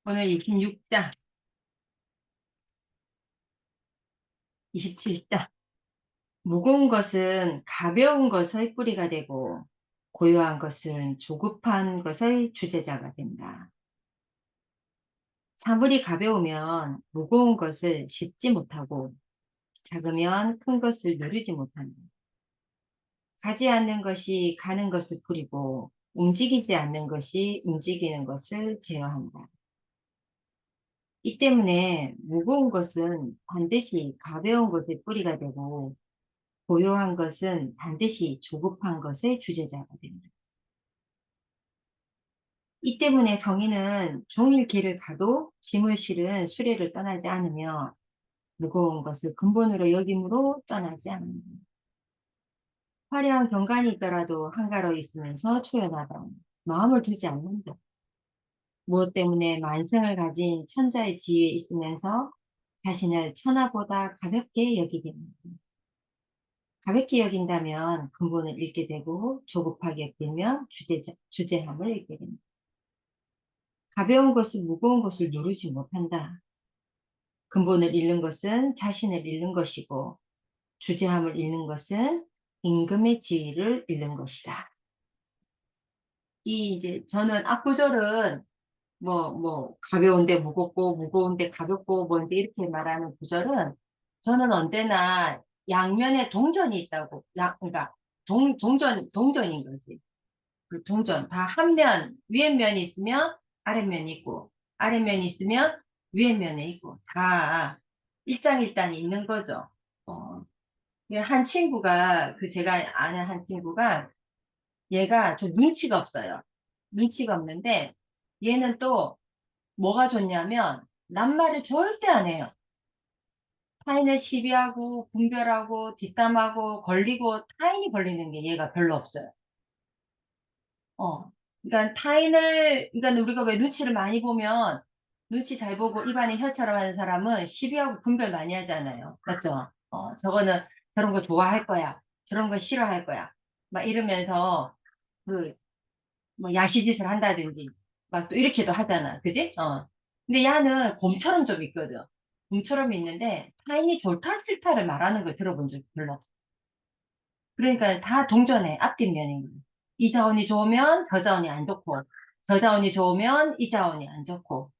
오늘 26장, 27장. 무거운 것은 가벼운 것의 뿌리가 되고, 고요한 것은 조급한 것의 주제자가 된다. 사물이 가벼우면 무거운 것을 싣지 못하고, 작으면 큰 것을 누르지 못한다. 가지 않는 것이 가는 것을 부리고, 움직이지 않는 것이 움직이는 것을 제어한다. 이 때문에 무거운 것은 반드시 가벼운 것의 뿌리가 되고, 고요한 것은 반드시 조급한 것의 주제자가 됩니다. 이 때문에 성인은 종일 길을 가도 짐을 실은 수레를 떠나지 않으며 무거운 것을 근본으로 여김으로 떠나지 않는다. 화려한 경관이 있더라도 한가로 있으면서 초연하다. 마음을 두지 않는다. 무엇 때문에 만성을 가진 천자의 지위에 있으면서 자신을 천하보다 가볍게 여기게 됩니다. 가볍게 여긴다면 근본을 잃게 되고 조급하게 여기면 주제함을 잃게 됩니다. 가벼운 것은 무거운 것을 누르지 못한다. 근본을 잃는 것은 자신을 잃는 것이고 주제함을 잃는 것은 임금의 지위를 잃는 것이다. 이 이제 저는 앞구절은 가벼운데 무겁고 무거운데 가볍고 뭔데 이렇게 말하는 구절은 저는 언제나 양면에 동전이 있다고 그러니까 동전인 거지. 그 동전 다 한 면 위에 면이 있으면 아랫면이 있고 아랫면이 있으면 위에 면에 있고 다 일장일단이 있는 거죠. 어, 한 친구가 제가 아는 한 친구가 얘가 좀 눈치가 없어요. 눈치가 없는데 얘는 또 뭐가 좋냐면 낱말을 절대 안 해요. 타인을 시비하고 분별하고 뒷담하고 걸리고 타인이 걸리는 게 얘가 별로 없어요. 어. 그러니까 그러니까 우리가 왜 눈치를 많이 보면, 눈치 잘 보고 입안에 혀처럼 하는 사람은 시비하고 분별 많이 하잖아요. 맞죠? 저거는 저런 거 좋아할 거야. 저런 거 싫어할 거야. 막 이러면서, 그, 뭐, 야시짓을 한다든지, 막 또 이렇게도 하잖아. 그지? 근데 얘는 곰처럼 좀 있거든. 곰처럼 있는데, 타인이 좋다, 싫다를 말하는 걸 들어본 적이 별로 없어. 그러니까 다 동전의 앞뒷면인 거예요. 이 자원이 좋으면 저 자원이 안 좋고, 저 자원이 좋으면 이 자원이 안 좋고,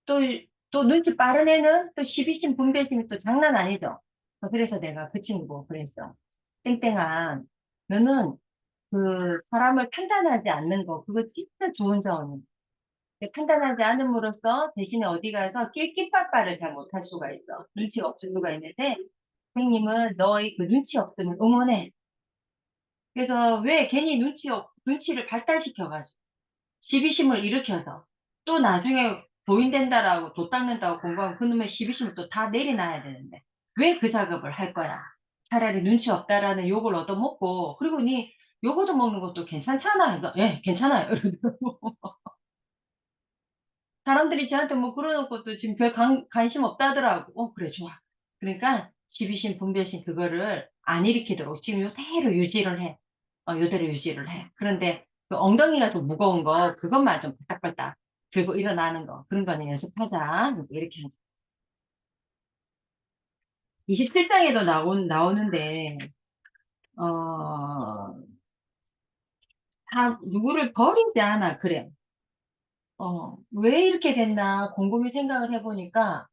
또, 또 눈치 빠른 애는 또 시비심, 분배심이 또 장난 아니죠. 그래서 내가 그 친구 보고 그랬어. 땡땡아, 너는 그 사람을 판단하지 않는 거, 그거 진짜 좋은 자원이야. 판단하지 않음으로써 대신에 어디 가서 낄끼빠빠를 잘 못할 수가 있어. 눈치가 없을 수가 있는데, 선생님은 너의 그 눈치 없음을 응원해. 그래서 왜 괜히 눈치를 발달시켜가지고 시비심을 일으켜서 또 나중에 도인된다라고 도 닦는다고 공부하면 그놈의 시비심을 또 다 내려놔야 되는데 왜 그 작업을 할 거야? 차라리 눈치 없다라는 욕을 얻어먹고 그리고 니 욕 얻어먹는 것도 괜찮잖아. 이거 예, 괜찮아요. 사람들이 저한테 뭐 그러는 것도 지금 별 관심 없다더라고. 그래, 좋아. 그러니까 시비심, 분별심 그거를 안 일으키도록 지금 요대로 유지를 해. 요대로 유지를 해. 그런데 그 엉덩이가 좀 무거운 거, 그것만 좀 바닥바닥 들고 일어나는 거, 그런 거는 연습하자. 이렇게 하자. 27장에도 나오는데, 어, 다 누구를 버리지 않아. 그래. 왜 이렇게 됐나 곰곰이 생각을 해보니까,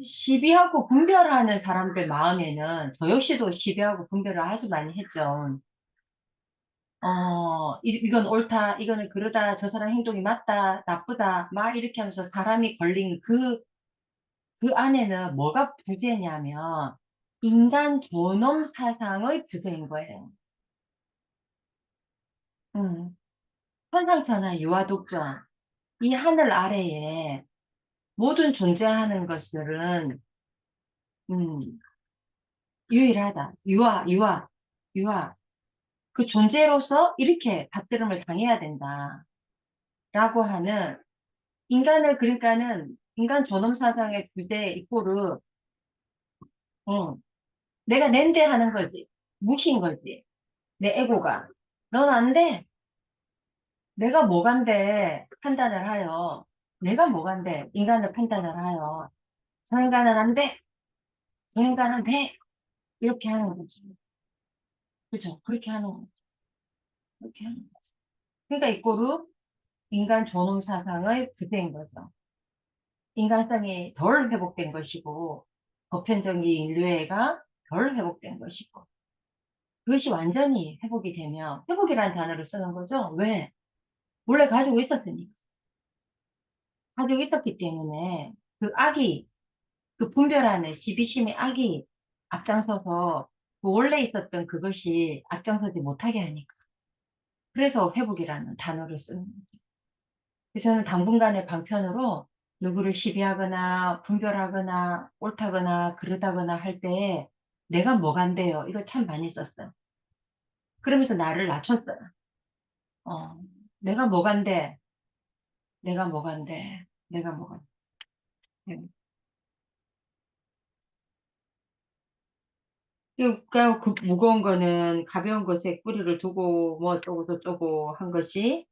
시비하고 분별하는 사람들 마음에는 저 역시도 시비하고 분별을 아주 많이 했죠. 이건 옳다, 이거는 그러다, 저 사람 행동이 맞다, 나쁘다, 막 이렇게 하면서 사람이 걸린 그 안에는 뭐가 부재냐면 인간 존엄 사상의 부재인 거예요. 음, 천상천하 유아독존. 이 하늘 아래에 모든 존재하는 것들은, 음, 유일하다. 유아. 그 존재로서 이렇게 받들음을 당해야 된다. 라고 하는 그러니까는 인간 존엄 사상의 주제 이꼬르, 응, 내가 낸데 하는 거지. 무시인 거지. 내 에고가. 넌 안 돼. 내가 뭐간데. 판단을 하여 내가 뭐간데 인간을 판단을 하여 저 인간은 안 돼, 저 인간은 돼 이렇게 하는 거지. 그죠? 그렇게 하는 거지. 그렇게 하는 거지. 그러니까 이꼬르 인간 존엄 사상의 부재인 거죠. 인간성이 덜 회복된 것이고 보편적인 인류애가 덜 회복된 것이고 그것이 완전히 회복이 되면 회복이라는 단어를 쓰는 거죠. 왜? 원래 가지고 있었으니까. 가지고 있었기 때문에 그 악이 그 분별하는 시비심의 악이 앞장서서 그 원래 있었던 그것이 앞장서지 못하게 하니까. 그래서 회복이라는 단어를 쓰는 거죠. 그래서 저는 당분간의 방편으로 누구를 시비하거나 분별하거나 옳다거나 그러다거나 할 때 내가 뭐가 안 돼요. 이거 참 많이 썼어요. 그러면서 나를 낮췄어요. 어, 내가 뭐가 안 돼. 내가 뭐가 안 돼. 내가 뭐가 안 돼. 그러니까 그 무거운 거는 가벼운 것에 뿌리를 두고 뭐 어쩌고 저쩌고 한 것이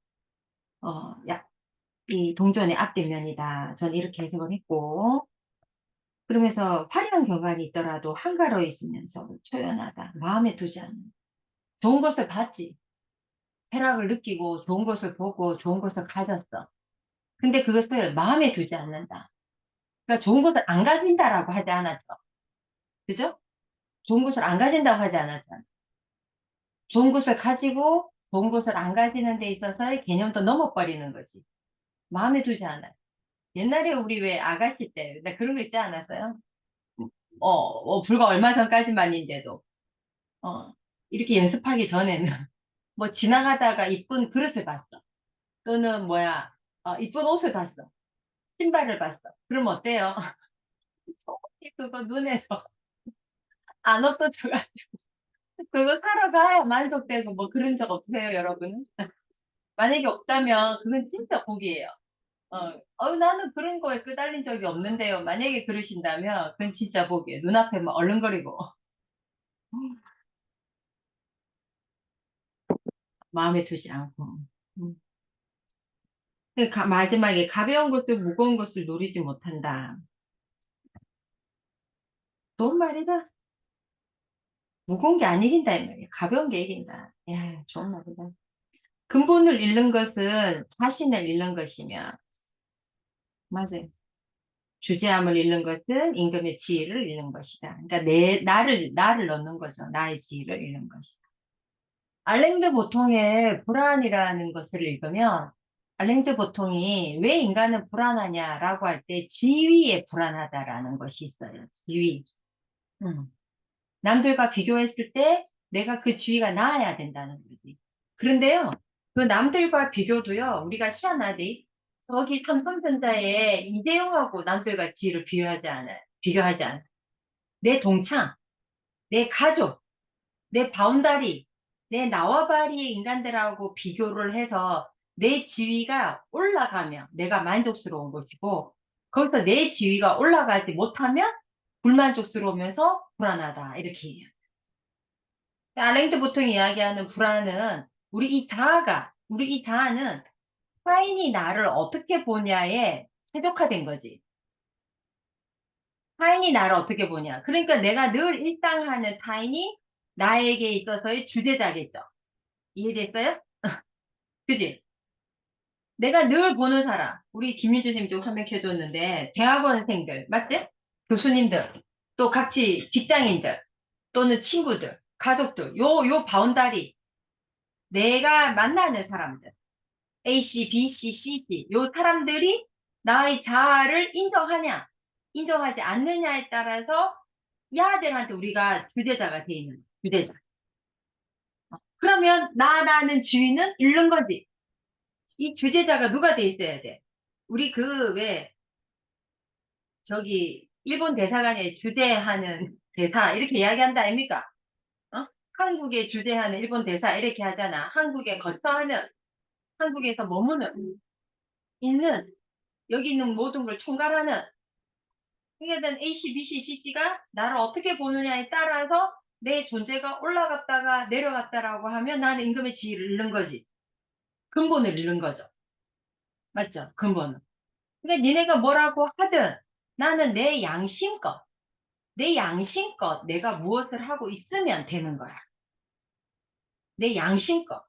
이 동전의 앞뒷면이다. 전 이렇게 해석을 했고 그러면서 화려한 경관이 있더라도 한가로워 있으면서 초연하다. 마음에 두지 않는. 좋은 것을 봤지. 쾌락을 느끼고 좋은 것을 보고 좋은 것을 가졌어. 근데 그것을 마음에 두지 않는다. 그러니까 좋은 것을 안 가진다라고 하지 않았죠. 그죠? 좋은 것을 안 가진다고 하지 않았잖아. 좋은 것을 가지고 좋은 것을 안 가지는 데 있어서의 개념도 넘어버리는 거지. 마음에 두지 않아요. 옛날에 우리 왜 아가씨 때, 나 그런 거 있지 않았어요? 불과 얼마 전까지만인데도, 어, 이렇게 연습하기 전에는, 뭐 지나가다가 이쁜 그릇을 봤어. 또는 뭐야, 이쁜 옷을 봤어. 신발을 봤어. 그럼 어때요? 그거 눈에서 안 없어져가지고, 그거 사러 가야 만족되고 뭐 그런 적 없으세요, 여러분? 만약에 없다면 그건 진짜 복이에요. 나는 그런 거에 끄달린 적이 없는데요. 만약에 그러신다면, 그건 진짜 복이에요. 눈앞에 막 얼른거리고, 마음에 두지 않고. 음. 마지막에 가벼운 것들, 무거운 것을 노리지 못한다. 좋은 말이다. 무거운 게 안 이긴다, 이 말이야. 가벼운 게 이긴다. 야, 좋은 말이다. 근본을 잃는 것은 자신을 잃는 것이며, 맞아요. 주제함을 잃는 것은 임금의 지위를 잃는 것이다. 그러니까 나를 넣는 거죠. 나의 지위를 잃는 것이다. 알랭드 보통의 불안이라는 것을 읽으면 알랭드 보통이 왜 인간은 불안하냐라고 할 때 지위에 불안하다라는 것이 있어요. 지위. 음. 남들과 비교했을 때 내가 그 지위가 나아야 된다는 거지. 그런데요, 그 남들과 비교도요, 우리가 희한하디 저기 삼성전자에 이재용하고 남들과 지위를 비교하지 않아요. 비교하지 않아요. 내 동창, 내 가족, 내 바운다리, 내 나와바리의 인간들하고 비교를 해서 내 지위가 올라가면 내가 만족스러운 것이고, 거기서 내 지위가 올라가지 못하면 불만족스러우면서 불안하다. 이렇게 얘기해요. 알랭드 보통 이야기하는 불안은 우리 이 자아는 타인이 나를 어떻게 보냐에 최적화된 거지. 타인이 나를 어떻게 보냐. 그러니까 내가 늘 일상하는 타인이 나에게 있어서의 주제자겠죠. 이해됐어요? 그지? 내가 늘 보는 사람, 우리 김윤주 선생님 좀 화면 켜줬는데, 대학원생들, 맞지? 교수님들, 또 같이 직장인들, 또는 친구들, 가족들, 요 바운다리, 내가 만나는 사람들, A씨, B씨, C씨, 요 사람들이 나의 자아를 인정하냐, 인정하지 않느냐에 따라서 야들한테 우리가 주제자가 돼 있는, 주제자. 그러면 나라는 주인은 잃는 거지. 이 주제자가 누가 돼 있어야 돼? 우리 왜 저기 일본 대사관에 주재하는 대사 이렇게 이야기한다 아닙니까? 어? 한국에 주재하는 일본 대사 이렇게 하잖아. 한국에 거처하는 한국에서 머무는 있는 여기 있는 모든 걸 총괄하는 그러니까 A씨, B씨, C씨가 나를 어떻게 보느냐에 따라서 내 존재가 올라갔다가 내려갔다라고 하면 나는 임금의 지위를 잃는 거지. 근본을 잃는 거죠. 맞죠? 근본은. 그러니까 니네가 뭐라고 하든 나는 내 양심껏 내가 무엇을 하고 있으면 되는 거야. 내 양심껏.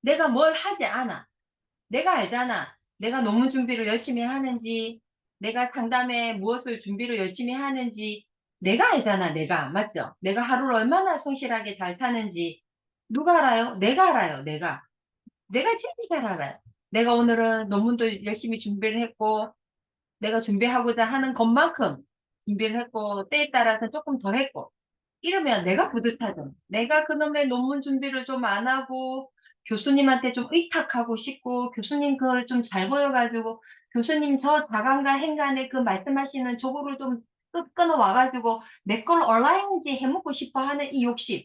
내가 뭘 하지 않아. 내가 알잖아. 내가 논문 준비를 열심히 하는지, 내가 상담에 무엇을 준비를 열심히 하는지, 내가 알잖아, 내가. 맞죠? 내가 하루를 얼마나 성실하게 잘 사는지. 누가 알아요? 내가 알아요, 내가. 내가 진짜 잘 알아요. 내가 오늘은 논문도 열심히 준비를 했고, 내가 준비하고자 하는 것만큼 준비를 했고, 때에 따라서 조금 더 했고, 이러면 내가 뿌듯하잖아. 내가 그놈의 논문 준비를 좀 안 하고, 교수님한테 좀 의탁하고 싶고, 교수님 그걸 좀 잘 보여가지고, 교수님 저 자간과 행간에 그 말씀하시는 저거를 좀 끊어와가지고, 내 걸 온라인인지 해먹고 싶어 하는 이 욕심.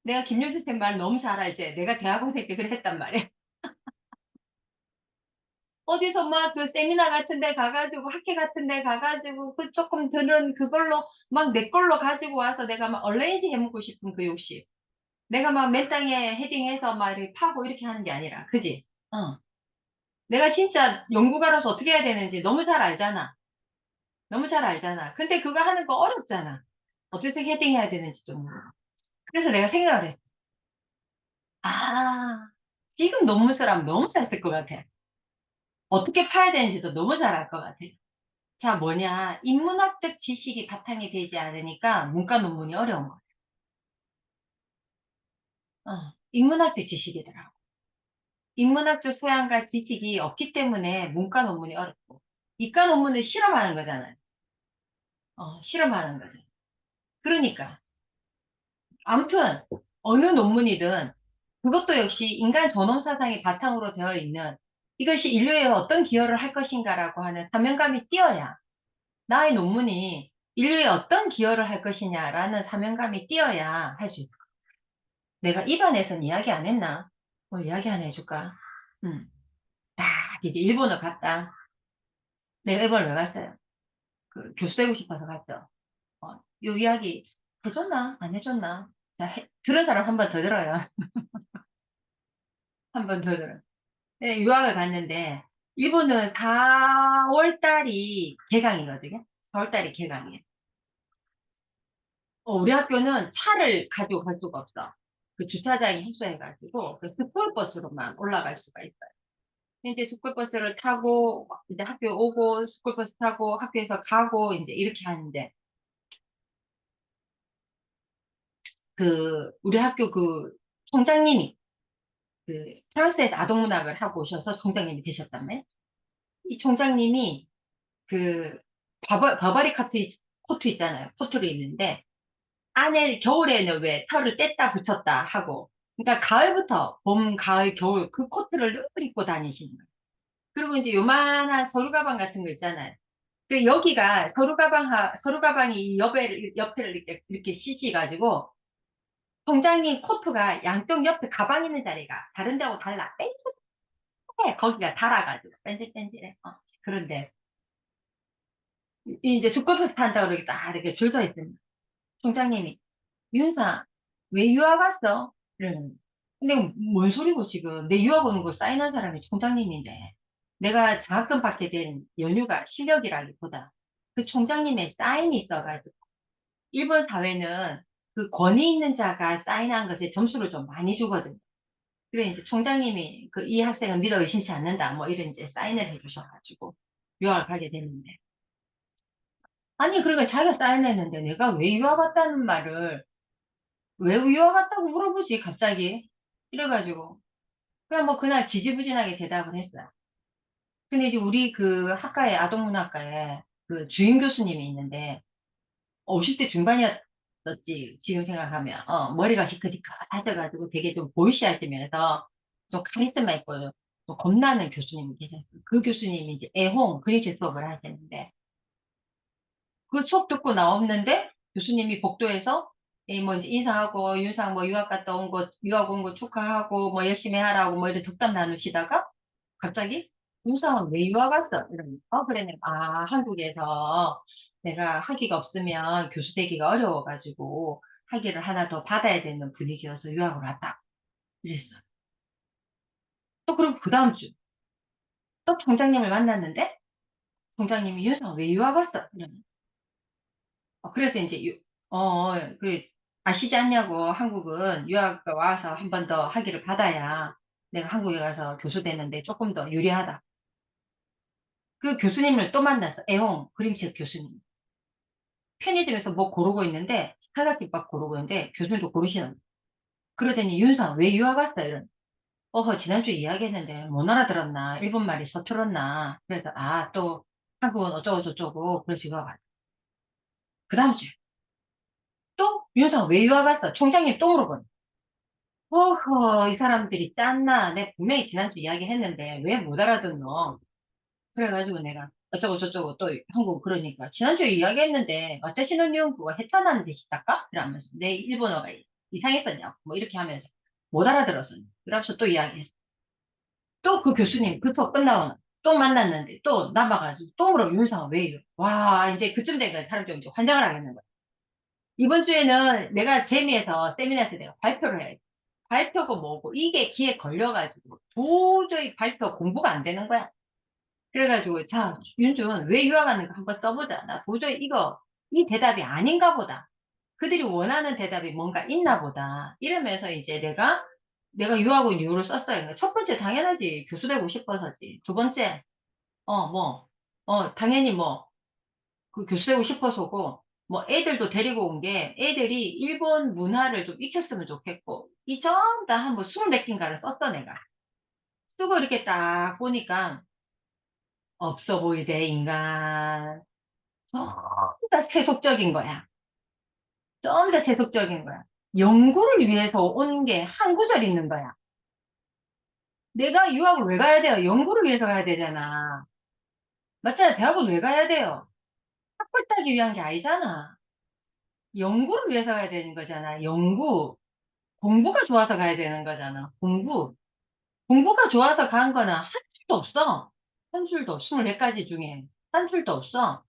내가 김용준 쌤 말 너무 잘 알지? 내가 대학원생 때 그랬단 말이야. 어디서 막 그 세미나 같은 데 가가지고 학회 같은 데 가가지고 그 조금 들은 그걸로 막 내 걸로 가지고 와서 내가 막 얼레인지 해먹고 싶은 그 욕심. 내가 막 맨땅에 헤딩해서 막 이렇게 파고 이렇게 하는 게 아니라. 그지? 어. 내가 진짜 연구가로서 어떻게 해야 되는지 너무 잘 알잖아. 너무 잘 알잖아. 근데 그거 하는 거 어렵잖아. 어떻게 헤딩해야 되는지도 모르고. 그래서 내가 생각을 해. 아, 지금 논문 쓰라면 너무 잘 쓸 것 같아. 어떻게 파야 되는지도 너무 잘 알 것 같아. 자, 뭐냐. 인문학적 지식이 바탕이 되지 않으니까 문과 논문이 어려운 거야. 인문학적 지식이더라고. 인문학적 소양과 지식이 없기 때문에 문과 논문이 어렵고. 이과 논문은 실험하는 거잖아요. 실험하는 거죠. 그러니까. 아무튼, 어느 논문이든 그것도 역시 인간 존엄 사상이 바탕으로 되어 있는 이것이 인류에 어떤 기여를 할 것인가라고 하는 사명감이 띄어야 나의 논문이 인류에 어떤 기여를 할 것이냐라는 사명감이 띄어야 할 수 있어. 내가 입안에서는 이야기 안 했나? 오늘 이야기 하나 해줄까? 응. 아, 이제 일본을 갔다. 내가 일본을 왜 갔어요? 그 교수 되고 싶어서 갔죠. 요 이야기 해줬나? 안 해줬나? 자, 들은 사람 한 번 더 들어요. 한 번 더 들어. 네, 유학을 갔는데, 일본은 4월 달이 개강이거든요. 4월 달이 개강이에요. 우리 학교는 차를 가지고 갈 수가 없어. 그 주차장이 협소해가지고, 그 스쿨버스로만 올라갈 수가 있어요. 이제 스쿨버스를 타고, 이제 학교 오고, 스쿨버스 타고, 학교에서 가고, 이제 이렇게 하는데, 우리 학교 그 총장님이, 프랑스에서 아동문학을 하고 오셔서 총장님이 되셨다며? 이 총장님이, 그, 버버리 코트 있잖아요. 코트를 입는데, 안에 겨울에는 왜 털을 뗐다 붙였다 하고, 그러니까 가을부터 봄, 가을, 겨울 그 코트를 늘 입고 다니시는 거예요. 그리고 이제 요만한 서류 가방 같은 거 있잖아요. 그 여기가 서류 가방이 옆에를 이렇게 씌시가지고, 통장님 코트가 양쪽 옆에 가방 있는 자리가 다른 데하고 달라. 뺀질해. 거기가 달아가지고. 뺀질뺀질해. 그런데, 이제 스쿠프 탄다고 이렇게 딱 이렇게 줄 서 있습니다. 총장님이, 윤사, 왜 유학 왔어? 이러는. 근데 뭔 소리고 지금 내 유학 오는 거 사인한 사람이 총장님인데 내가 장학금 받게 된 연유가 실력이라기보다 그 총장님의 사인이 있어가지고 일본 사회는 그 권위 있는 자가 사인한 것에 점수를 좀 많이 주거든요. 그래 이제 총장님이 이 학생은 믿어 의심치 않는다 뭐 이런 이제 사인을 해주셔가지고 유학을 가게 됐는데 아니 그러니까 자기가 사인했는데 내가 왜 유학 갔다는 말을 왜 유학 갔다고 물어보지 갑자기 이래가지고 그냥 뭐 그날 지지부진하게 대답을 했어요. 근데 이제 우리 그 학과에 아동문학과에 그 주임 교수님이 있는데 50대 중반이었었지 지금 생각하면 머리가 희끗희끗하셔가지고 되게 좀 보이시하시면서 좀 카리스마 있고 좀 겁나는 교수님이 계셨어요. 그 교수님이 이제 애홍 그림체 수업을 하셨는데 그 수업 듣고 나왔는데 교수님이 복도에서 뭐 이제 인사하고 윤상 뭐 유학 갔다 온 거 유학 온 거 축하하고 뭐 열심히 하라고 뭐 이런 덕담 나누시다가 갑자기 윤상은 왜 유학 왔어? 이러면 그래 내가 한국에서 내가 학위가 없으면 교수 되기가 어려워가지고 학위를 하나 더 받아야 되는 분위기여서 유학을 왔다 이랬어. 또 그리고 그 다음 주 또 총장님을 만났는데 총장님이 "윤서 왜 유학 왔어?" 이러는. 그래서 인제 그 "아시지 않냐고. 한국은 유학 와서 한 번 더 학위를 받아야 내가 한국에 가서 교수 되는데 쪼끔 더 유리하다." 그 교수님을 또 만났어. 애홍 그림책 교수님. 편의점에서 뭐 고르고 있는데 삼각김밥 고르고 있는데 교수님도 고르시는 거야. 그러더니 "윤서 왜 유학 왔어?" 이러는. "어허 지난주에 이야기했는데 못 알아들었나? 일본 말이 서툴었나?" 그래서 "아 또 한국은 어쩌고 저쩌고 그래서 유학 왔다." 그다음 주에 또 "윤서 왜 유학 왔어?" 총장님 또 물어보는. 어허 이 사람들이 짰나. 내가 분명히 지난주에 이야기했는데 왜 못 알아듣노. 그래 가지고 내가 어쩌고 저쩌고 또 한국 그러니까 "지난주에 이야기했는데 와타시노 일본어가 해타나는 데시다까?" 이러면서 "내 일본어가 이상했었냐고." 뭐 이렇게 하면서 못 알아들어서. 그러면서 또 이야기했어. 또 그 교수님 그 수업 끝나고 또 만났는데 또 남아 가지고 또 물어 "윤상아 왜 이래?" 와 인제 그쯤 되니까 사람들이 인제 환장을 하겠는 거야. 이번 주에는 내가 재미에서 세미나에서 내가 발표를 해야 돼. 발표고 뭐고 이게 귀에 걸려 가지고 도저히 발표 공부가 안 되는 거야. 그래 가지고 "자 윤준 왜 유학하는가 한번 써 보자. 나 도저히 이거 이 대답이 아닌가 보다. 그들이 원하는 대답이 뭔가 있나 보다." 이러면서 이제 내가 유학 온 이유를 썼어요. 그러니까 첫 번째 당연하지. 교수 되고 싶어서지. 두 번째 뭐 당연히 뭐 그 교수 되고 싶어서고 뭐 애들도 데리고 온 게 애들이 일본 문화를 좀 익혔으면 좋겠고 이 전부 다 한 뭐 20몇 개인가를 썼어 내가. 쓰고 이렇게 딱 보니까 없어 보이대 인간. 전부 다 세속적인 거야. 전부 다 세속적인 거야. 연구를 위해서 온 게 한 구절 있는 거야. 내가 유학을 왜 가야 돼요? 연구를 위해서 가야 되잖아. 맞잖아. 대학은 왜 가야 돼요? 학벌 따기 위한 게 아니잖아. 연구를 위해서 가야 되는 거잖아. 연구. 공부가 좋아서 가야 되는 거잖아. 공부. 공부가 좋아서 간 거는 한 줄도 없어. 한 줄도 24 가지 중에 한 줄도 없어.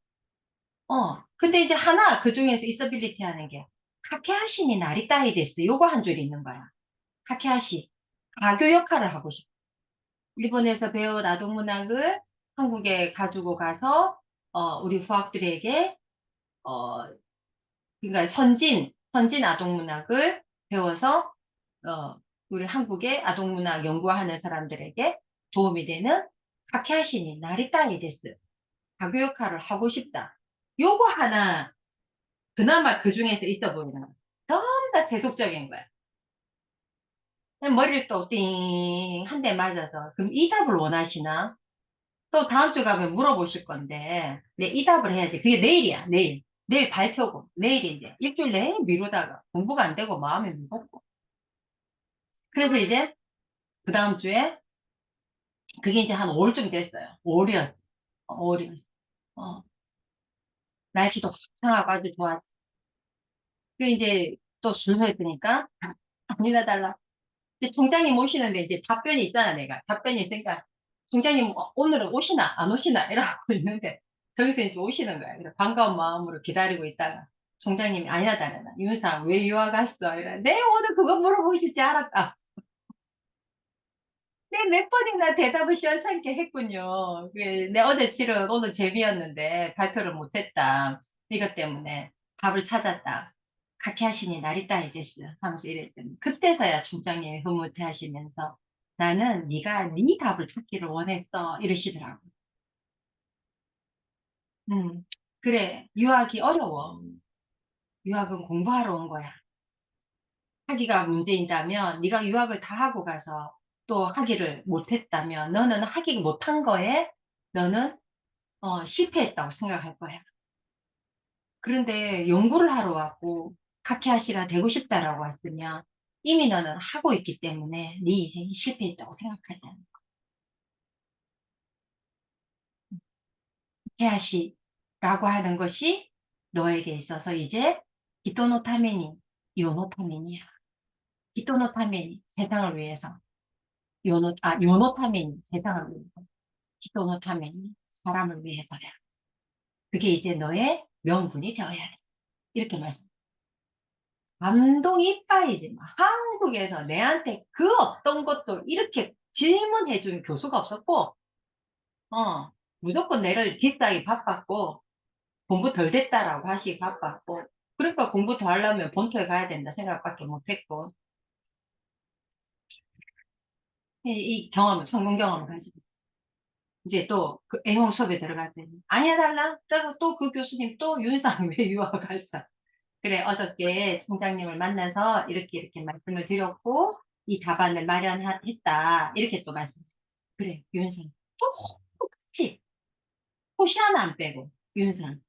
근데 이제 하나 그중에서 있어빌리티 하는 게 카케하시니 나리타이 데스 요거 한 줄이 있는 거야. 카케하시. 가교 역할을 하고 싶어. 일본에서 배운 아동 문학을 한국에 가지고 가서 우리 후학들에게 어 그러니까 선진 아동 문학을 배워서 어 우리 한국의 아동 문학 연구하는 사람들에게 도움이 되는 카케하시니 나리타이 데스. 가교 역할을 하고 싶다. 요거 하나 그나마 그중에서 있어 보이는 거야. 전부 다 세속적인 거야. 그냥 머리를 또 띵 한 대 맞아서 "그럼 이 답을 원하시나?" 또 다음 주 가면 물어보실 건데 네 이 답을 해야지. 그게 내일이야, 내일. 내일 발표고 내일인데 일주일 내내 미루다가 공부가 안 되고 마음이 무겁고. 그래서 이제 그다음 주에 그게 이제 한 5 월쯤 됐어요. 5 월이었어. 5 월이었어. 어 날씨도 화창하고 아주 좋았지. 그 인제 또 줄 서 있으니까 아니나 달라 이제 총장님 오시는데 이제 답변이 있잖아 내가. 답변이 있으니까 "총장님 오늘은 오시나 안 오시나?" 이러고 있는데 저기서 인제 오시는 거야. 그래서 반가운 마음으로 기다리고 있다가 총장님이 아니나 다르나 "윤상 왜 유학 왔어?" 이러는데 "네 오늘 그거 물어보실 줄 알았다." 네 몇 번이나 대답을 시원찮게 했군요. 내 어제 치른 오늘 재미였는데 발표를 못 했다. 이것 때문에 답을 찾았다. "카케하시니 나리타이 데스." 하면서 이랬더니 그때서야 총장님이 흐뭇해하시면서 "나는 네가 네 답을 찾기를 원했어." 이러시더라고요. 음. 그래. 유학이 어려워. 유학은 공부하러 온 거야. 학위가 문제인다면 네가 유학을 다 하고 가서 또 학위를 못 했다면 너는 학위 못한 거에 너는 실패했다고 생각할 거야. 그런데 연구를 하러 왔고 카케하시가 되고 싶다라고 왔으면 이미 너는 하고 있기 때문에 네 인생이 실패했다고 생각하지 않을 거야. 카케하시라고 하는 것이 너에게 있어서 이제 히토노타메니 요노타메니야. 히토노타메니 세상을 위해서. 요노타메니 세상을 위해서. 히토노타메니 사람을 위해서야. 그게 이제 너의 명분이 되어야 돼. 이렇게 말씀. 감동 이빠이지. 막 한국에서 내한테 그 어떤 것도 이렇게 질문해 준 교수가 없었고 어, 무조건 내를 뒷사이 바빴고, 공부 덜 됐다라고 하시기 바빴고, 그러니까 공부 더 하려면 본토에 가야 된다 생각밖에 못했고, 이 경험을, 성공 경험을 가지고, 이제 또 그 애용 수업에 들어갈 때는, 아니야, 달라? 또 그 교수님 또 윤상 왜 유학 갔어? 그래, 어저께 총장님을 만나서 이렇게 말씀을 드렸고, 이 답안을 마련했다. 이렇게 또 말씀. 그래, 윤상. 또 똑같이, 호시 하나 안 빼고, 윤상.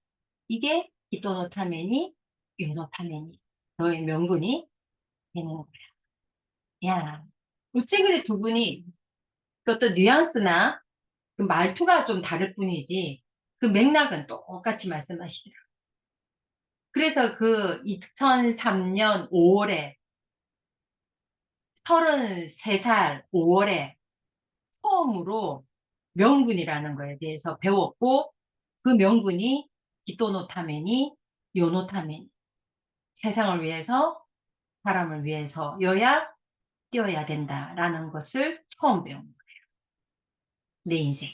이게 기토노타메니, 유노타메니. 너의 명분이 되는 거야. 야, 어째 그래 두 분이, 그것도 뉘앙스나 그 말투가 좀 다를 뿐이지, 그 맥락은 똑같이 말씀하시더라. 그래서 그 2003년 5월에 33살 5월에 처음으로 명분이라는 거에 대해서 배웠고 그 명분이 기토노타메니 요노타메니 세상을 위해서 사람을 위해서여야 뛰어야 된다라는 것을 처음 배운 거예요. 내 인생.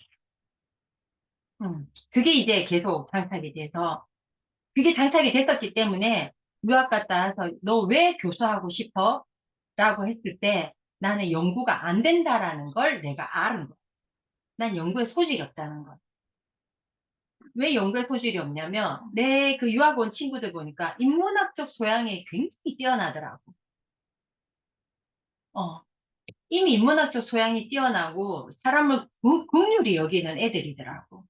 그게 이제 계속 장착이 돼서 그게 장착이 됐었기 때문에 유학 갔다 와서 너 왜 교수하고 싶어? 라고 했을 때 나는 연구가 안 된다라는 걸 내가 아는 거야. 난 연구에 소질이 없다는 거. 왜 연구에 소질이 없냐면 내 그 유학 온 친구들 보니까 인문학적 소양이 굉장히 뛰어나더라고. 어, 이미 인문학적 소양이 뛰어나고 사람을 국률이 여기는 애들이더라고.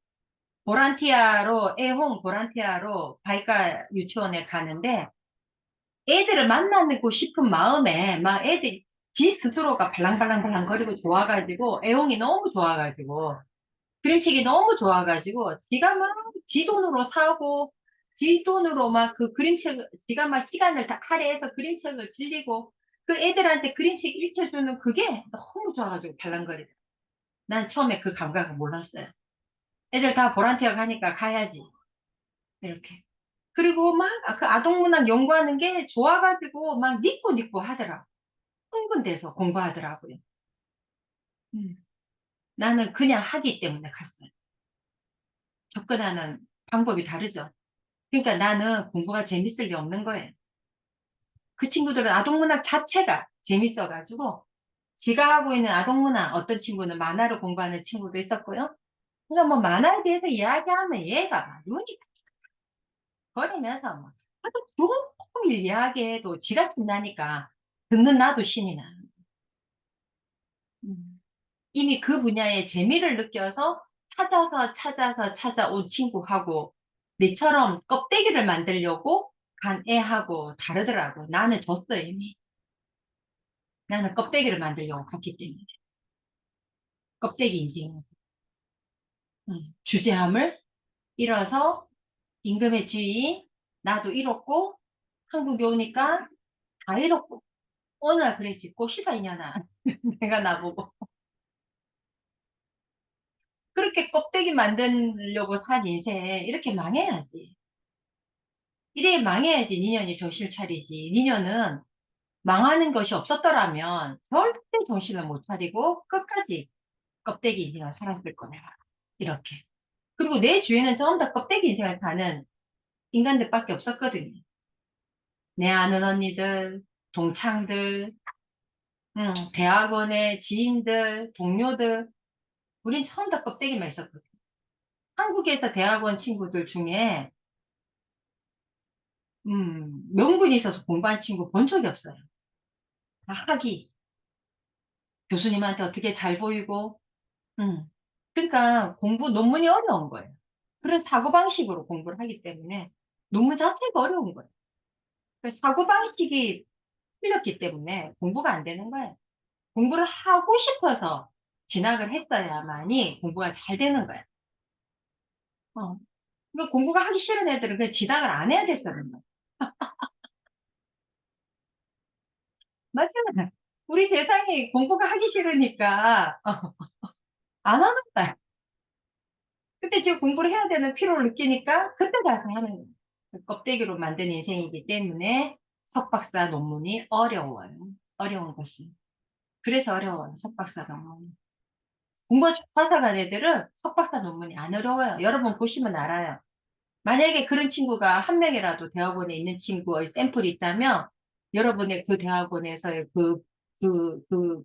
보란티아로 바이카 유치원에 가는데 애들을 만나고 싶은 마음에 막 애들이 지 스스로가 발랑발랑발랑거리고 좋아가지고 애홍이 너무 좋아가지고 그림책이 너무 좋아가지고 지가 막 지 돈으로 사고 지 돈으로 막 그 그림책을 지가 막 시간을 다 할애해서 그림책을 빌리고 그 애들한테 그림책 읽혀주는 그게 너무 좋아가지고 발랑거리더라. 난 처음에 그 감각을 몰랐어요. 애들 다 보란티아 가니까 가야지 이렇게. 그리고 막 그 아동문학 연구하는 게 좋아가지고 막 니꼬니꼬 하더라. 흥분돼서 공부하더라고요. 음. 나는 그냥 하기 때문에 갔어요. 접근하는 방법이 다르죠. 그러니까 나는 공부가 재밌을 리 없는 거예요. 그 친구들은 아동문학 자체가 재밌어가지고 지가 하고 있는 아동문학 어떤 친구는 만화를 공부하는 친구도 있었고요. 그러니까 뭐 만화에 대해서 이야기하면 얘가 막 눈이 거리면서 뭐 하도 종일 이야기해도 지가 신나니까 듣는 나도 신이 나. 음. 이미 그 분야에 재미를 느껴서 찾아온 친구하고 내처럼 껍데기를 만들려고 간 애하고 다르더라고. 나는 졌어, 이미. 나는 껍데기를 만들려고 갔기 때문에. 껍데기 인생. 주제함을 잃어서 임금의 지위, 나도 잃었고, 한국에 오니까 다 잃었고, 어느 날 그랬지. 꽃이다, 이년아. 내가 나보고. 그렇게 껍데기 만들려고 산 인생, 이렇게 망해야지. 이래 망해야지 니년이 정신을 차리지. 니년은 망하는 것이 없었더라면 절대 정신을 못 차리고 끝까지 껍데기 인생을 살았을 거야. 이렇게. 그리고 내 주위에는 전부 다 껍데기 인생을 사는 인간들밖에 없었거든요. 내 아는 언니들, 동창들, 대학원의 지인들, 동료들, 우린 전부 다 껍데기만 있었거든. 한국에서 대학원 친구들 중에 명분이 있어서 공부한 친구 본 적이 없어요. 다 학위, 교수님한테 어떻게 잘 보이고, 음. 그러니까 논문이 어려운 거예요. 그런 사고방식으로 공부를 하기 때문에 논문 자체가 어려운 거예요. 그 사고방식이 틀렸기 때문에 공부가 안 되는 거예요. 공부를 하고 싶어서 진학을 했어야만이 공부가 잘 되는 거예요. 어. 그러니까 공부가 하기 싫은 애들은 그 진학을 안 해야 됐다는 거예요. 맞잖아요. 우리 세상이 공부가 하기 싫으니까 안 하는 거야. 그때 지금 공부를 해야 되는 필요를 느끼니까 그때 가서 하는 거예요. 껍데기로 만든 인생이기 때문에 석박사 논문이 어려워요. 어려운 것이. 그래서 어려워요. 석박사 논문이. 공부가 좋아서 간 애들은 석박사 논문이 안 어려워요. 여러분 보시면 알아요. 만약에 그런 친구가 한 명이라도 대학원에 있는 친구의 샘플이 있다면 여러분의 그 대학원에서의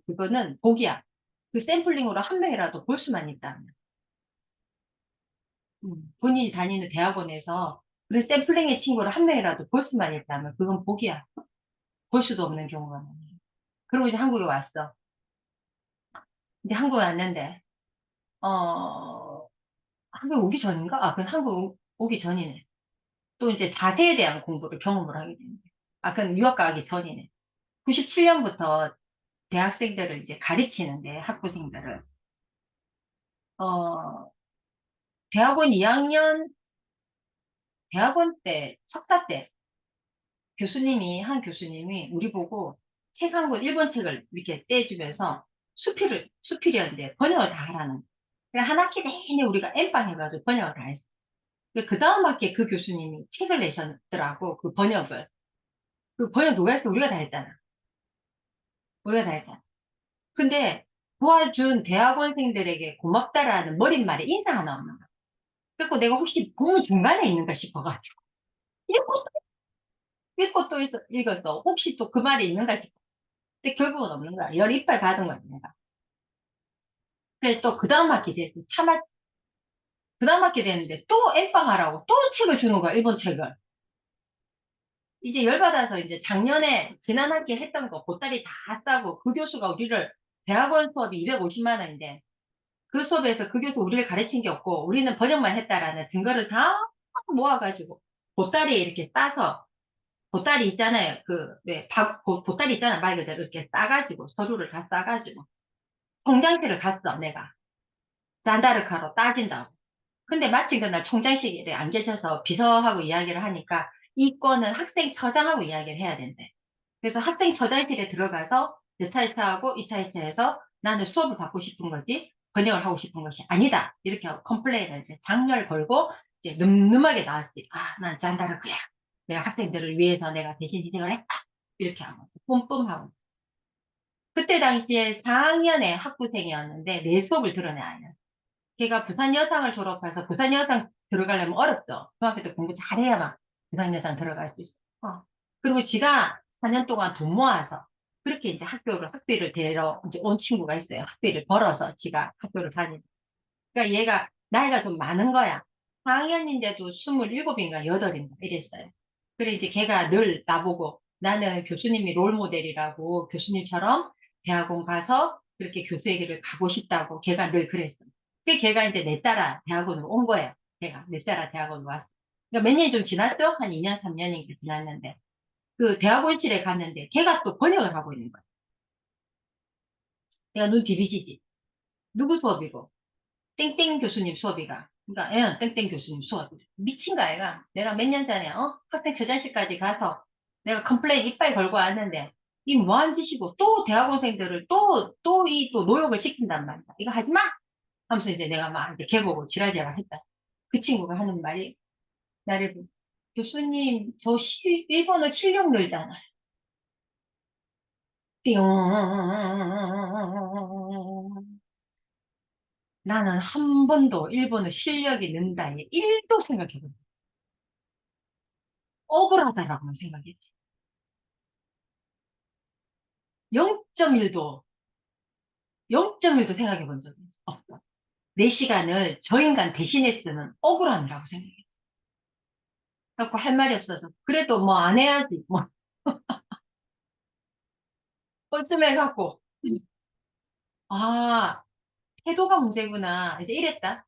그거는 복이야. 그 샘플링으로 한 명이라도 볼 수만 있다면. 본인이 다니는 대학원에서 그런 샘플링의 친구를 한 명이라도 볼 수만 있다면 그건 복이야. 볼 수도 없는 경우가 많아. 그리고 이제 한국에 왔어. 근데 한국에 왔는데, 어, 한국 오기 전인가? 아, 그건 한국 오기 전이네. 또 이제 자세에 대한 공부를 경험을 하게 되는 거야. 아, 그건 유학 가기 전이네. 97년부터 대학생들을 이제 가르치는데, 학부생들을. 어, 대학원 2학년, 대학원 때, 석사 때, 한 교수님이 우리 보고 책 한 권, 일본 책을 이렇게 떼주면서 수필이었는데 번역을 다 하라는. 그래서 한 학기 내내 우리가 엠빵 해가지고 번역을 다 했어. 그 다음 학기에 그 교수님이 책을 내셨더라고, 그 번역을. 그 번역 누가 했어? 우리가 다 했잖아. 우리가 다 했잖아. 근데 도와준 대학원생들에게 고맙다라는 머릿말에 인사 하나 없는 거야. 그래서 내가 혹시 본문 중간에 있는가 싶어가지고. 읽고 또 읽고 또 읽었어. 혹시 또 그 말이 있는가 싶어. 근데 결국은 없는 거야. 열 이빨 받은 거야, 내가. 그래서 또 그 다음 학기 됐어. 그 다음 학기 됐는데 또 엠빵하라고 또 책을 주는 거야, 일본 책을. 이제 열받아서 이제 작년에 지난 학기에 했던 거 보따리 다 싸고 그 교수가 우리를 대학원 수업이 250만 원인데 그 수업에서 그 교수 우리를 가르친 게 없고 우리는 번역만 했다라는 증거를 다 모아가지고 보따리에 이렇게 싸서 보따리 있잖아요. 보따리 있잖아. 말 그대로 이렇게 싸가지고 서류를 다 싸가지고 총장실을 갔어, 내가. 잔다르카로 따진다고. 근데 마침 그날 총장실에 안 계셔서 비서하고 이야기를 하니까 이 건은 학생처장하고 이야기를 해야 된대. 그래서 학생처장실에 들어가서 여차여차하고 이차이차해서 나는 수업을 받고 싶은 거지 번역을 하고 싶은 것이 아니다. 이렇게 하고 컴플레인을 이제 장렬 걸고 이제 늠름하게 나왔지. 아, 난 잔다르크야. 내가 학생들을 위해서 내가 대신 희생을 했다. 이렇게 하고 뿜뿜하고. 그때 당시에 4학년의 학부생이었는데 내 수업을 들은 애야. 걔가 부산여상을 졸업해서 부산여상 들어가려면 어렵죠. 중학교 때 공부 잘해야만 부산여상 들어갈 수 있어. 그리고 지가 4년 동안 돈 모아서 그렇게 이제 학비를 대러 이제 온 친구가 있어요. 학비를 벌어서 지가 학교를 다니는. 그러니까 얘가 나이가 좀 많은 거야. 4학년인데도 27인가 8인가 이랬어요. 그래 이제 걔가 늘 나보고 나는 교수님이 롤 모델이라고 교수님처럼 대학원 가서 그렇게 교수의 길을 가고 싶다고 걔가 늘 그랬어. 그 걔가 이제 내 따라 대학원으로 온 거예요. 걔가 내 따라 대학원으로 왔어. 그러니까 몇 년이 좀 지났죠? 한 2년, 3년이 지났는데 그 대학원실에 갔는데 걔가 또 번역을 하고 있는 거야. 내가 눈 뒤비지지. 누구 수업이고? 땡땡 교수님 수업이가. 그러니까, 땡땡 교수님 수업. 미친 거 아이가? 내가 몇 년 전에, 학생 저장실까지 가서 내가 컴플레인 이빨 걸고 왔는데, 이 뭐하는 짓이고, 또 대학원생들을 또 노역을 시킨단 말이야. 이거 하지 마! 하면서 이제 내가 막 이제 걔보고 지랄지랄 했다. 그 친구가 하는 말이, 나를, 교수님, 일본어 실력 늘잖아요. 띵. 나는 한 번도 일본어 실력이 는다에 1도 생각해본 적 억울하다라고만 생각했지. 0.1도, 0.1도 생각해본 적이 없어. 내 시간을 저 인간 대신에 쓰는 억울함이라고 생각해. 그래갖고 할 말이 없어서. 그래도 뭐 안 해야지. 뭐, 뻘쭘해갖고. 아, 태도가 문제구나. 이제 이랬다.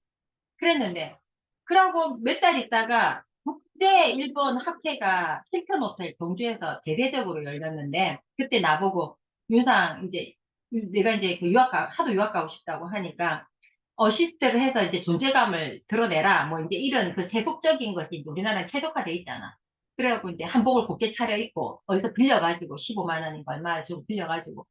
그랬는데. 그러고 몇 달 있다가 국제 일본 학회가 힐튼 호텔 경주에서 대대적으로 열렸는데, 그때 나보고 유상 이제 내가 이제 하도 유학 가고 싶다고 하니까 어시스트를 해서 이제 존재감을 드러내라. 뭐 이제 이런 그 세속적인 것이 이제 우리나라는 최적화돼 있잖아. 그래갖고 이제 한복을 곱게 차려입고 어디서 빌려가지고 15만 원인가 얼마 주고 빌려가지고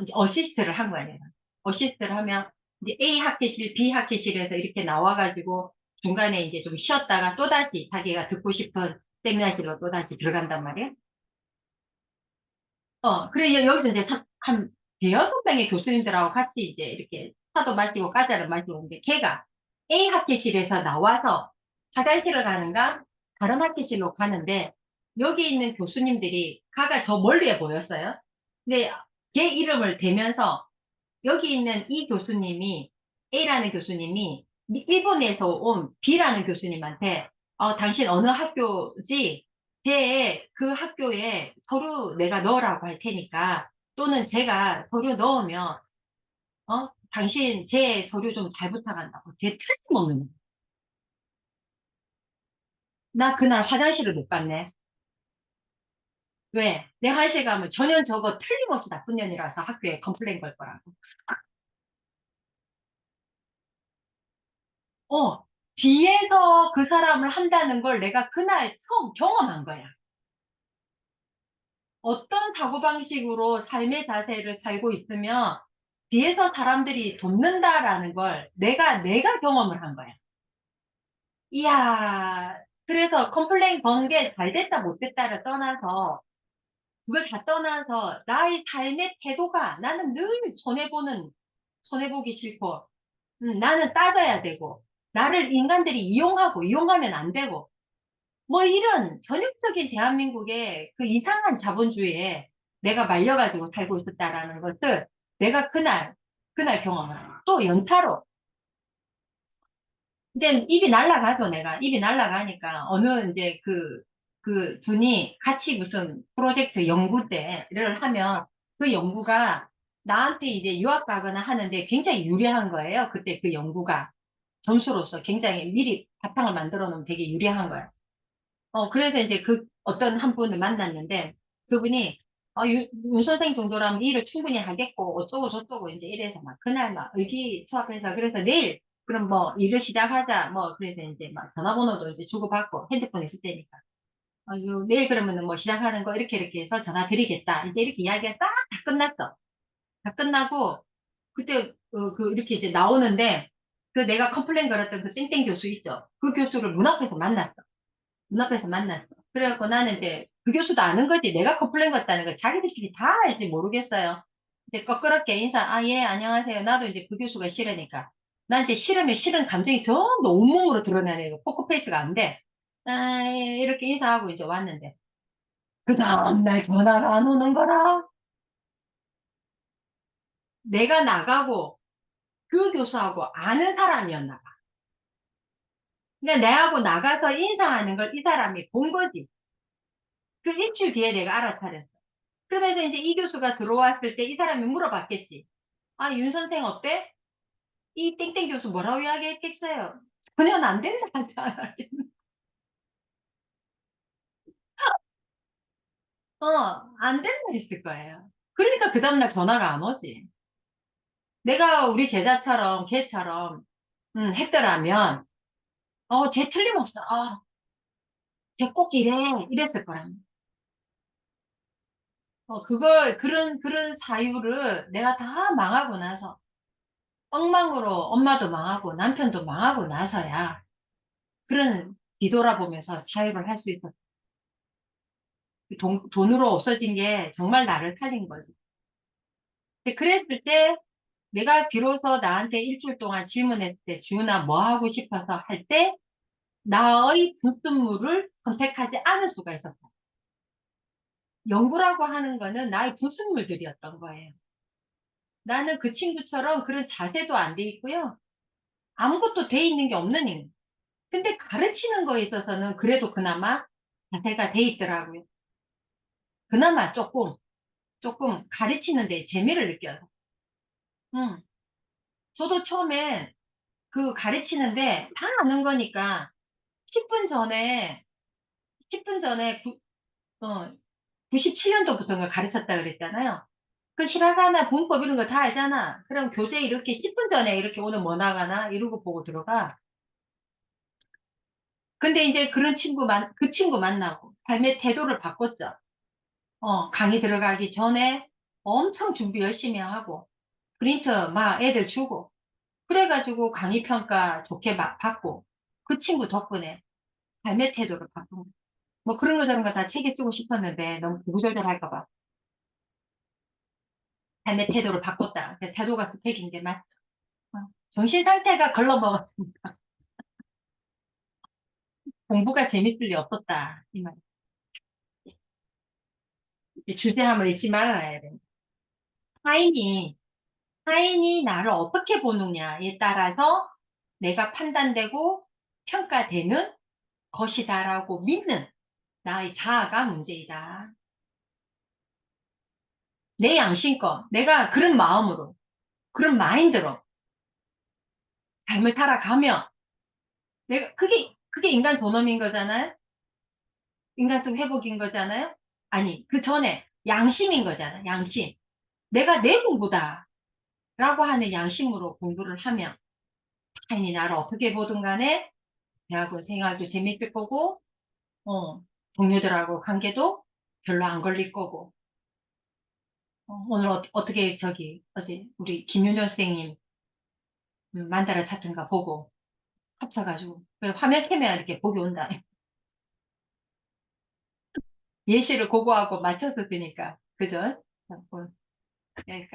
이제 어시스트를 한 거야, 내가. 어시스트를 하면 이제 A 학기실, B 학기실에서 이렇게 나와가지고 중간에 이제 좀 쉬었다가 또다시 자기가 듣고 싶은 세미나실로 또다시 들어간단 말이야. 그래, 여기서 이제 한 대여섯 명의 교수님들하고 같이 이제 이렇게 차도 마시고 과자를 마시고 오는데 걔가 A 학교실에서 나와서 화장실을 가는가 다른 학교실로 가는데 여기 있는 교수님들이 가가 저 멀리에 보였어요. 근데 걔 이름을 대면서 여기 있는 이 교수님이 A라는 교수님이 일본에서 온 B라는 교수님한테 당신 어느 학교지? 걔 그 학교에 서류 내가 넣으라고 할 테니까 또는 제가 서류 넣으면 당신 제 서류 좀 잘 부탁한다고. 걔 틀림없는 거야. 나 그날 화장실을 못 갔네. 왜? 내 화장실 가면 전혀 저거 틀림없이 나쁜 년이라서 학교에 컴플레인 걸 거라고. 어, 뒤에서 그 사람을 한다는 걸 내가 그날 처음 경험한 거야. 어떤 사고방식으로 삶의 자세를 살고 있으면 뒤에서 사람들이 돕는다라는 걸 내가 경험을 한 거야. 이야, 그래서 컴플레인 건 게 잘 됐다 못 됐다를 떠나서 그걸 다 떠나서 나의 삶의 태도가 나는 늘 손해보기 싫고 나는 따져야 되고 나를 인간들이 이용하고 이용하면 안 되고 뭐 이런 전형적인 대한민국의 그 이상한 자본주의에 내가 말려가지고 살고 있었다라는 것을 내가 그날 경험을 하고 또 연타로 이제 입이 날아가죠, 내가. 입이 날아가니까, 어느 이제 그 분이 같이 무슨 프로젝트 연구 때를 하면 그 연구가 나한테 이제 유학 가거나 하는데 굉장히 유리한 거예요. 그때 그 연구가. 점수로서 굉장히 미리 바탕을 만들어 놓으면 되게 유리한 거예요. 그래서 이제 그 어떤 한 분을 만났는데 그분이 윤 선생 정도라면 일을 충분히 하겠고 어쩌고 저쩌고 이제 이래서 막 그날 막 의기투합해서 그래서 내일 그럼 뭐 일을 시작하자 뭐 그래서 이제 막 전화번호도 이제 주고받고 핸드폰 있을 때니까 내일 그러면은 뭐 시작하는 거 이렇게 해서 전화 드리겠다 이제 이렇게 이야기가 싹 다 끝났어. 다 끝나고 그때 그 이렇게 이제 나오는데 그 내가 컴플레인 걸었던 그 땡땡 교수 있죠. 그 교수를 문 앞에서 만났어. 눈앞에서 만났어. 그래갖고 나는 이제 그 교수도 아는 거지. 내가 컴플레인 같다는 걸 자기들끼리 다 알지 모르겠어요. 이제 거끄럽게 인사, 예, 안녕하세요. 나도 이제 그 교수가 싫으니까. 나한테 싫으면 싫은 감정이 전부 온몸으로 드러나는 거. 포커페이스가 안 돼. 예, 이렇게 인사하고 이제 왔는데. 그 다음날 전화가 안 오는 거라. 내가 나가고 그 교수하고 아는 사람이었나 봐. 그러니까 내하고 나가서 인사하는 걸 이 사람이 본 거지. 그 일주일 뒤에 내가 알아차렸어. 그러면서 이제 이 교수가 들어왔을 때 이 사람이 물어봤겠지. 아, 윤 선생 어때? 이 땡땡 교수 뭐라고 이야기했겠어요? 전혀 안 된다 하잖아. 안 된다 했을 거예요. 그러니까 그 다음날 전화가 안 오지. 내가 우리 제자처럼, 걔처럼, 했더라면, 쟤 틀림없어. 쟤 꼭 이래. 이랬을 거란. 그런 사유를 내가 다 망하고 나서, 엉망으로 엄마도 망하고 남편도 망하고 나서야, 그런 뒤돌아보면서 자유를 할 수 있었어. 돈으로 없어진 게 정말 나를 살린 거지. 근데 그랬을 때 내가 비로소 나한테 일주일 동안 질문했을 때 지훈아 뭐 하고 싶어서 할 때 나의 불순물을 선택하지 않을 수가 있었어. 연구라고 하는 거는 나의 불순물들이었던 거예요. 나는 그 친구처럼 그런 자세도 안 돼 있고요. 아무것도 돼 있는 게 없는 인간. 근데 가르치는 거에 있어서는 그래도 그나마 자세가 돼 있더라고요. 그나마 조금 가르치는 데 재미를 느껴요. 응. 저도 처음에 그 가르치는데 다 아는 거니까 10분 전에, 10분 전에 97년도부터 가르쳤다 그랬잖아요. 그 히라가나 문법 이런 거 다 알잖아. 그럼 교재 이렇게 10분 전에 이렇게 오늘 뭐 나가나 이러고 보고 들어가. 근데 이제 그 친구 만나고 삶의 태도를 바꿨죠. 강의 들어가기 전에 엄청 준비 열심히 하고 프린트 막 애들 주고 그래가지고 강의 평가 좋게 받고 그 친구 덕분에 삶의 태도를 바꾼 거야. 뭐 그런 거 저런 거 다 책에 쓰고 싶었는데 너무 구구절절할까 봐 삶의 태도를 바꿨다. 태도가 스펙인 게 맞죠. 정신 상태가 걸러먹었으니까 공부가 재밌을 리 없었다. 이 말. 주제함을 잊지 말아야 돼. 타인이, 타인이 나를 어떻게 보느냐에 따라서 내가 판단되고 평가되는 것이다라고 믿는 나의 자아가 문제이다. 내 양심껏 내가 그런 마음으로, 그런 마인드로 삶을 살아가면 그게 인간 존엄인 거잖아요? 인간성 회복인 거잖아요? 아니, 그 전에 양심인 거잖아요. 양심. 내가 내 공부다. 라고 하는 양심으로 공부를 하면 타인이 나를 어떻게 보든 간에 대학교 생활도 재밌을 거고, 어, 동료들하고 관계도 별로 안 걸릴 거고, 오늘 어떻게 어제 우리 김윤정 선생님 만다라 차트인가 보고 합쳐가지고 그래, 화면 켜면 이렇게 복이 온다. 예시를 고고하고 맞춰서 드니까 그죠? 자, 오늘 여기까지.